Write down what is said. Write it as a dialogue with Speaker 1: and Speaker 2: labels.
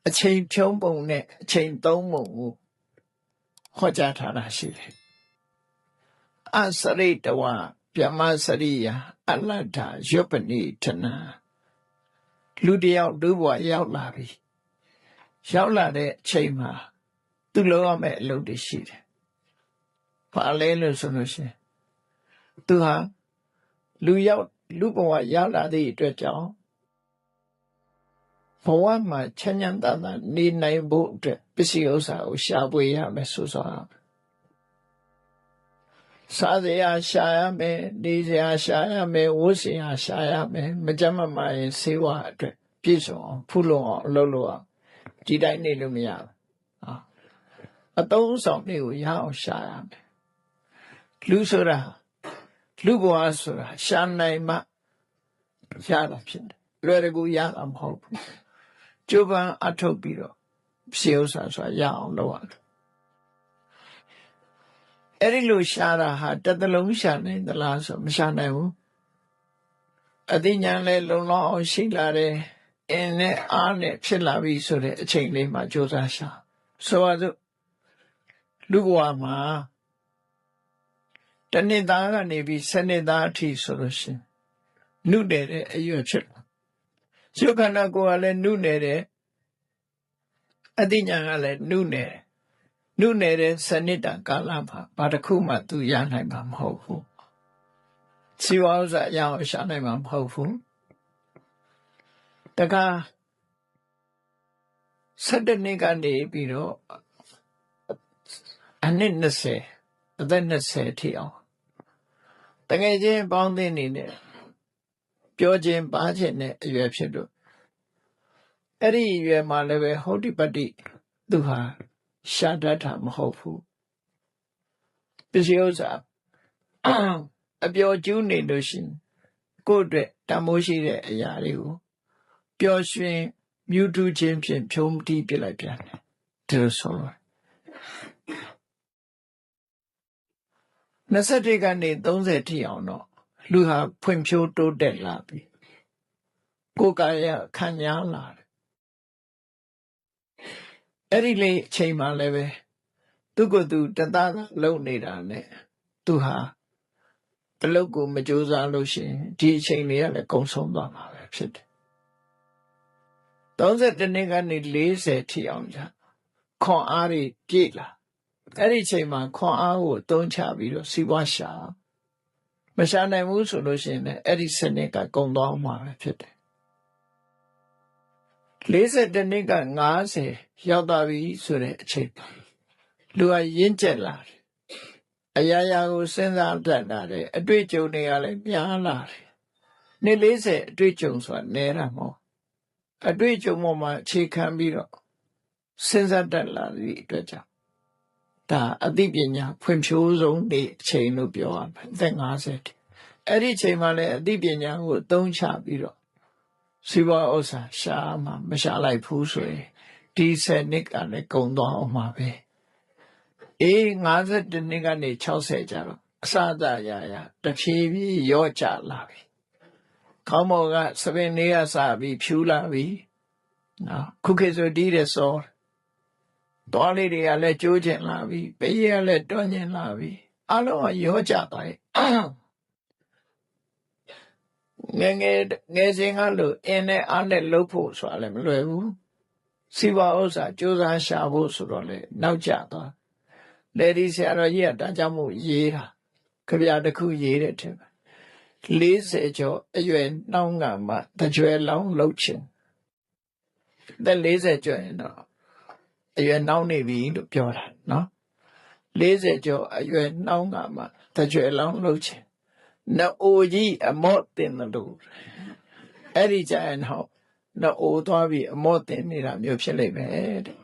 Speaker 1: အချိန်ဖြုံးပုံနဲ့အချိန်သုံးပုံကိုဟောကြားထားတာရှိတယ်အစရိတဝဗြဟ္မစရိယအလတ္ထရွပနိထနာလူတယောက်လူဘဝရောက်လာပြီရောက်လာတဲ့အချိန်မှာသူလုပ်ရမယ့်အလုပ်တွေရှိတယ်ဘာလဲလို့ဆိုလို့ရှိရင်သူဟာလူဘဝရောက်လာတဲ့အတွက်ကြောင့်ဘဝမှာချမ်းချမ်းသာသာနေနိုင်ဖို့အတွက်ပစ္စည်းဥစ္စာကိုရှာဖွေရမယ်ဆိုစားစားစရာရှာရမယ်နေစရာရှာရမယ်ဝတ်စရာရှာရမယ်မကြမ်းမမာရင်ဆေးဝါးအတွက်ပြည့်စုံအောင်ဖူးလုံအောင်အလုပ်လုပ်အောင်ဒီတိုင်းနေလို့မရဘူးအသုံးဆောင်တွေကိုရအောင်ရှာရမယ်လူဆိုတာလူဘဝဆိုတာရှာနိုင်မှရတာဖြစ်တယ်လွယ်တကူရတာမဟုတ်ဘူးကျိုးပန်းအထုတ်ပြီးတော့ဖြေဥစ္စာဆိုတာရအောင်လုပ်ရတယ်အဲ့ဒီလိုရှာတာဟာတစ်သလုံးရှာနိုင်သလားဆိုမရှာနိုင်ဘူးအသိဉာဏ်လည်းလုံလောက်အောင်ရှိလာတယ်အင်းနဲ့အားနဲ့ဖြစ်လာပြီဆိုတဲ့အချိန်လေးမှာကြိုးစားရှာဆိုပါစို့လူဘဝမှာတနှစ်သားကနေပြီး7နှစ်သားအထိဆိုလို့ရှိရင်နုနယ်တဲ့အရွယ်ဖြစ်လာရုပ်ခန္ဓာကိုယ်ကလည်းနုနယ်တယ်အသိဉာဏ်ကလည်းနုနယ်တဲ့စနစ်တာကာလမှာဘာတစ်ခုမှသူရနိုင်မှာမဟုတ်ဘူးစီဝါဥစ္စာရအောင်ရှာနိုင်မှာမဟုတ်ဘူးတခါ7နှစ်ကနေပြီးတော့အနှစ်20အသက်20ထိအောင်တကယ်ချင်းပေါင်းသင်းနေနဲ့ပြောခြင်းပါခြင်းနဲ့အရွယ်ဖြစ်လို့အဲ့ဒီအရွယ်မှာလည်းပဲဟုတ်တိပတ္တိသူဟာရှာတတ်တာမဟုတ်ဘူးပစ္စည်းဥစ္စာအပျော်ကျူးနေလို့ရှိရင်ကိုယ့်အတွက်တမိုးရှိတဲ့အရာတွေကိုပျော်ရွှင်မြူးထူးခြင်းဖြင့်ဖြုံးတီးပြလိုက်ပြန်တယ်ဒီလိုဆိုလို့21ကနေ30ထိအောင်တော့လူဟာဖွံ့ဖြိုးတိုးတက်လာပြီကိုယ်ကာယခံညာလာတယ်အဲ့ဒီလေအချိန်မှလည်းပဲသူကသူတသားလုံနေတာနဲ့သူဟာအလုပ်ကိုမကြိုးစားလို့ရှိရင်ဒီအချိန်လေးကလည်းကုန်ဆုံးသွားမှာပဲဖြစ်တယ်31နှစ်ကနေ40ထိအောင်ကြာခွန်အားတွေပြည့်လာအဲ့ဒီအချိန်မှာခွန်အားကိုသုံးချပြီးတော့စီးပွားရှာမရှာနိုင်ဘူးဆိုလို့ရှိရင်လည်းအဲ့ဒီစနစ်ကကုန်သွားမှာပဲဖြစ်တယ်40နှစ်က50ရောက်သွားပြီဆိုတဲ့အချိန်လူကရင့်ကျက်လာတယ်အရာရာကိုစဉ်းစားတတ်လာတယ်အတွေ့အကြုံတွေကလည်းများလာတယ်နှစ်40အတွေ့အကြုံဆိုတာနဲတာမဟုတ်အတွေ့အကြုံပေါ်မှာအခြေခံပြီးတော့စဉ်းစားတတ်လာသည့်အတွက်ကြောင့်ဒါအသိပညာဖွံ့ဖြိုးဆုံးနေ့အချိန်လို့ပြောရမယ်အသက်50အဲ့ဒီအချိန်မှာလည်းအသိပညာကိုအသုံးချပြီးတော့စီးပွားဥစ္စာရှာမှမရှာလိုက်ဘူးဆိုရင်ဒီ10နှစ်ကလည်းကုန်သွားအောင်မှာပဲ50နှစ်ကနေ60ကျတော့အစအသာရာတဖြည်းဖြည်းရော့ကျလာပြီခေါင်းပေါ်ကစပင်လေးကစပြီးဖြူလာပြီနော်ခုခေတ်ဆိုဒီတဲ့စောတော်လေးတွေကလည်းကျိုးကျင်လာပြီဘေးရလည်းတွန်းကျင်လာပြီအလုံးကရော့ကျသွားတယ်ငယ်စဉ်ကလို့အင်းနဲ့အားနဲ့လှုပ်ဖို့ဆိုတာလည်းမလွယ်ဘူးစီးပွားဥစ္စာကြိုးစားရှာဖို့ဆိုတော့လေနောက်ကျသွားလေဒီဆရာတော်ကြီးကဒါကြောင့်မို့ရေးတာကြပြတစ်ခုရေးတဲ့ထင်ပါ40ကျော်အရွယ်နှောင်းကမှတကြွယ်လောင်းလှုပ်ခြင်းတဲ့40ကျော်ရင်တော့အရွယ်နှောင်းနေပြီလို့ပြောတာနော်40ကျော်အရွယ်နှောင်းကမှတကြွယ်လောင်းလှုပ်ခြင်းနော်အိုကြီးအမော့တင်လို့အဲ့ဒီကြရင်ဟောနော်အိုသွားပြီးအမော့တင်နေတာမျိုးဖြစ်လိမ့်မယ်တဲ့